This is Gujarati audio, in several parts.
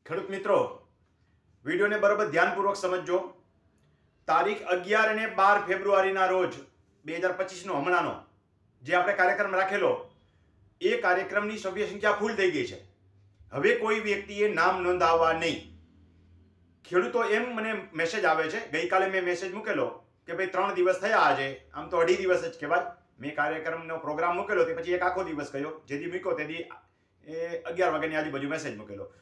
ખેડૂત મિત્રો, વિડીયોને બરાબર ધ્યાનપૂર્વક સમજજો. તારીખ 11 અને 12 ફેબ્રુઆરીના રોજ 2025નો હમણાંનો જે આપણે કાર્યક્રમ રાખેલો એ કાર્યક્રમની સભ્ય સંખ્યા ફૂલ થઈ ગઈ છે. હવે કોઈ વ્યક્તિએ નામ નોંધાવવા નહીં. ખેડૂતો એમ મને મેસેજ આવે છે, ગઈકાલે મેં મેસેજ મૂકેલો કે ભાઈ 3 દિવસ થયા, આજે આમ તો 2.5 દિવસ જ કહેવાય. મેં કાર્યક્રમનો પ્રોગ્રામ મૂકેલો તે પછી એક આખો દિવસ ગયો, જેથી મૂક્યો તેથી 11 વાગ્યાની આજુબાજુ મેસેજ મૂકેલો.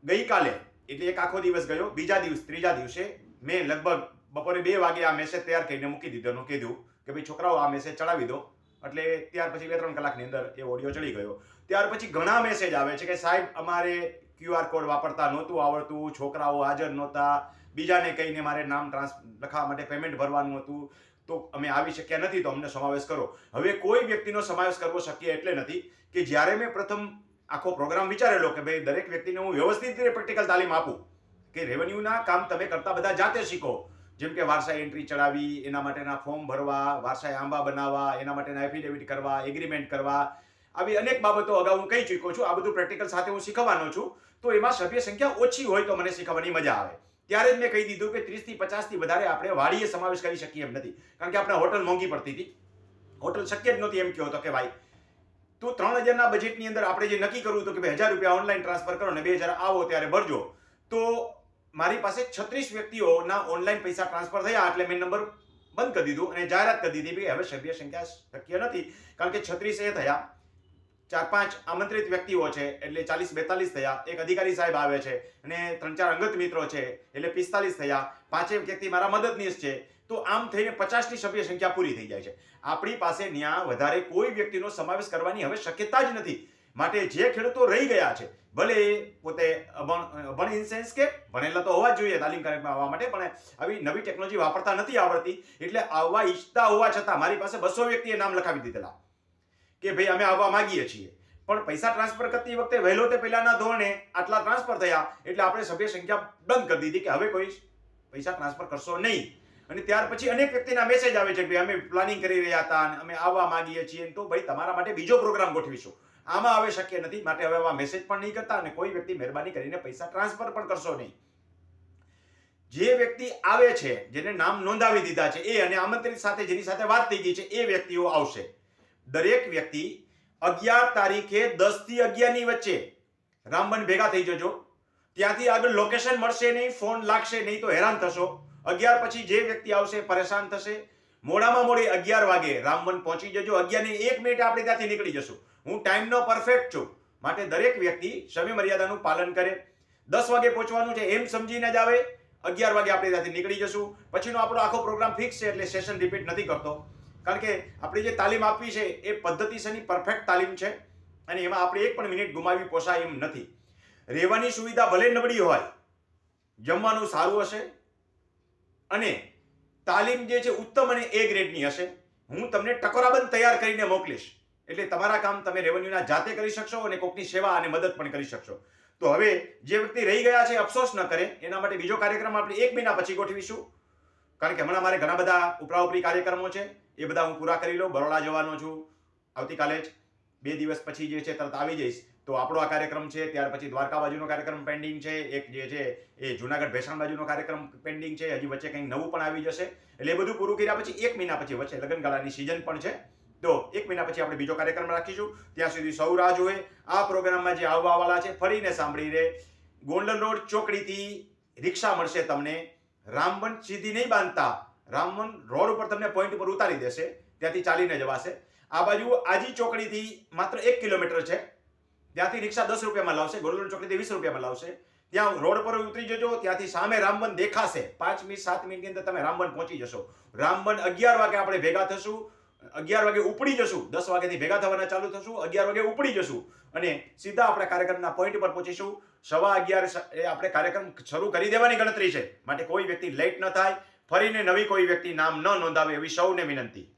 ગઈકાલે એટલે એક આખો દિવસ ગયો. બીજા દિવસ ત્રીજા દિવસે મેં લગભગ બપોરે 2 વાગે આ મેસેજ તૈયાર કરીને મૂકી દીધો. કીધું કે ભાઈ છોકરાઓ આ મેસેજ ચડાવી દો. એટલે ત્યાર પછી 2-3 કલાકની અંદર એ ઓડિયો ચડી ગયો. ત્યાર પછી ઘણા મેસેજ આવે છે કે સાહેબ અમારે QR કોડ વાપરતા નહોતું આવડતું, છોકરાઓ હાજર નહોતા, બીજાને કહીને મારે નામ લખાવવા માટે પેમેન્ટ ભરવાનું હતું, તો અમે આવી શક્યા નથી, તો અમને સમાવેશ કરો. હવે કોઈ વ્યક્તિનો સમાવેશ કરવો શક્ય એટલે નથી કે જ્યારે મેં પ્રથમ આખો પ્રોગ્રામ વિચારેલો કે ભાઈ દરેક વ્યક્તિને હું વ્યવસ્થિત રીતે પ્રેક્ટિકલ તાલીમ આપું કે રેવન્યુના કામ તમે કરતા બધા જાતે શીખો. જેમ કે વારસાઈ એન્ટ્રી ચડાવી, એના માટેના ફોર્મ ભરવા, વારસાઈ આંબા બનાવવા, એના માટેના એફિડેવિટ કરવા, એગ્રીમેન્ટ કરવા, આવી અનેક બાબતો અગાઉ હું કહી ચૂક્યો છું. આ બધું પ્રેક્ટિકલ સાથે હું શીખવાનો છું. તો એમાં સભ્ય સંખ્યા ઓછી હોય તો મને શીખવાની મજા આવે. ત્યારે જ મેં કહી દીધું કે 30 થી 50 થી વધારે આપણે વાડીએ સમાવેશ કરી શકીએ એમ નથી, કારણ કે આપણે હોટલ મોંઘી પડતી હતી. હોટલ શક્ય જ નહોતી. એમ કહો તો કે ભાઈ તો 3000ના બજેટની અંદર આપણે જે નક્કી કરવું હતું કે ભાઈ 1000 રૂપિયા ઓનલાઈન ટ્રાન્સફર કરો ને 2000 આવો ત્યારે ભરજો, તો મારી પાસે 36 વ્યક્તિઓના ઓનલાઈન પૈસા ટ્રાન્સફર થયા. એટલે મેં નંબર બંધ કરી દીધું અને જાહેરાત કરી દીધી કે હવે સભ્ય સંખ્યા શક્ય નથી, કારણ કે 36 એ થયા, 4-5 આમંત્રિત વ્યક્તિઓ છે એટલે 40-42 થયા, એક અધિકારી સાહેબ આવે છે અને 3-4 અંગત મિત્રો છે એટલે 45 થયા, 5 વ્યક્તિ મારા મદદનીશ છે, તો આમ થઈને 50ની સભ્ય સંખ્યા પૂરી થઈ જાય છે. આપણી પાસે ત્યાં વધારે કોઈ વ્યક્તિનો સમાવેશ કરવાની હવે શક્યતા જ નથી. માટે જે ખેડૂતો રહી ગયા છે, ભલે પોતે અભણ ઇન સેન્સ કે ભણેલા તો હોવા જ જોઈએ તાલીમ કાર્યક્રમમાં આવવા માટે, પણ આવી નવી ટેકનોલોજી વાપરતા નથી આવડતી, એટલે આવવા ઈચ્છતા હોવા છતાં મારી પાસે 200 વ્યક્તિએ નામ લખાવી દીધેલા કે ભાઈ અમે આવવા માંગીએ છીએ, પણ પૈસા ટ્રાન્સફર કરતી વખતે વહેલો તે પહેલાના ધોરણે આટલા ટ્રાન્સફર થયા એટલે આપણે સભ્ય સંખ્યા બંધ કરી દીધી કે હવે કોઈ પૈસા ટ્રાન્સફર કરશો નહીં. અને ત્યાર પછી અનેક વ્યક્તિના મેસેજ આવે છે કે અમે પ્લાનિંગ કરી રહ્યા હતા અને અમે આવવા માંગીએ છીએ, તો ભાઈ તમારા માટે બીજો પ્રોગ્રામ ગોઠવીશું. આમાં હવે શક્ય નથી, માટે હવે આવા મેસેજ પણ નહીં કરતા અને કોઈ વ્યક્તિ મહેરબાની કરીને પૈસા ટ્રાન્સફર પણ કરશો નહીં. જે વ્યક્તિ આવે છે, જેને નામ નોંધાવી દીધા છે એ અને આમંત્રિત સાથે જેની સાથે વાત થઈ ગઈ છે એ વ્યક્તિઓ આવશે. દરેક વ્યક્તિ 11 તારીખે 10 થી 11 ની વચ્ચે રામબન ભેગા થઈ જજો. ત્યાંથી આગળ લોકેશન મળશે નહીં, ફોન લાગશે નહીં તો હેરાન થશો. 11 પછી જે વ્યક્તિ આવશે પરેશાન થશે. મોડામાં મોડી 11 વાગે રામબન પહોંચી જજો. 11 ની 1 મિનિટ આપણે ત્યાંથી નીકળી જશું. હું ટાઈમનો પરફેક્ટ છું, માટે દરેક વ્યક્તિ સમય મર્યાદાનું પાલન કરે. 10 વાગે પહોંચવાનું છે એમ સમજીને જ આવે. 11 વાગે આપણે ત્યાંથી નીકળી જશું. પછીનો આપણો આખો પ્રોગ્રામ ફિક્સ છે એટલે સેશન રિપીટ નથી કરતો, કારણ કે આપણી જે તાલીમ આપવી છે એ પદ્ધતિસરની પરફેક્ટ તાલીમ છે અને એમાં આપણે એક પણ મિનિટ ગુમાવી પોસાય એમ નથી. રહેવાની સુવિધા ભલે નબળી હોય, જમવાનું સારું હશે અને તાલીમ જે છે ઉત્તમ અને A ગ્રેડની હશે. હું તમને ટકોરાબંધ તૈયાર કરીને મોકલીશ, એટલે તમારા કામ તમે રેવન્યુના જાતે કરી શકશો અને કોકની સેવા અને મદદ પણ કરી શકશો. તો હવે જે વ્યક્તિ રહી ગયા છે અફસોસ ન કરે, એના માટે બીજો કાર્યક્રમ આપણે 1 મહિના પછી ગોઠવીશું, કારણ કે હમણાં મારે ઘણા બધા ઉપરાઉપરી કાર્યક્રમો છે, એ બધા હું પૂરા કરી લઉં. બરોડા જવાનો છું આવતીકાલે જ, 2 દિવસ પછી જે છે તરત આવી જઈશ. તો આપણો આ કાર્યક્રમ છે, ત્યાર પછી દ્વારકા બાજુનો કાર્યક્રમ પેન્ડિંગ છે, એક જે છે એ જુનાગઢ ભેસાણ બાજુનો કાર્યક્રમ પેન્ડિંગ છે, હજી વચ્ચે કંઈક નવું પણ આવી જશે. એટલે એ બધું પૂરું કર્યા પછી 1 મહિના પછી વચ્ચે લગ્નગાળાની સિઝન પણ છે, તો 1 મહિના પછી આપણે બીજો કાર્યક્રમ રાખીશું. ત્યાં સુધી સૌ રાહ જોવે. આ પ્રોગ્રામમાં જે આવવાવાળા છે ફરીને સાંભળી રહે. ગોંડલ રોડ ચોકડીથી રિક્ષા મળશે તમને, રામબન સીધી નહીં બાંધતા, રામબન રોડ ઉપર તમને પોઈન્ટ ઉપર ઉતારી દેશે, ત્યાંથી ચાલીને જવાશે. આ બાજુ આજી ચોકડીથી માત્ર 1 કિલોમીટર છે, ત્યાંથી રિક્ષા 10 રૂપિયામાં લાવશે, ગોંડલ ચોકડીથી 20 રૂપિયામાં લાવશે. ત્યાં રોડ પર ઉતરી જજો, ત્યાંથી સામે રામબન દેખાશે. 5 મિનિટ 7 મિનિટની અંદર તમે રામબન પહોંચી જશો. રામબન 11 વાગે આપણે ભેગા થશું, 11 વાગે ઉપડી જશું. 10 વાગ્યાથી ભેગા થવાના ચાલુ થશું, 11 વાગે ઉપડી જશું અને સીધા આપણે કાર્યક્રમના પોઈન્ટ પર પહોંચીશું. 11:15 એ આપણે કાર્યક્રમ શરૂ કરી દેવાની ગણતરી છે, માટે કોઈ વ્યક્તિ લેટ ન થાય. ફરીને નવી કોઈ વ્યક્તિ નામ ન નોંધાવે એવી સૌને વિનંતી.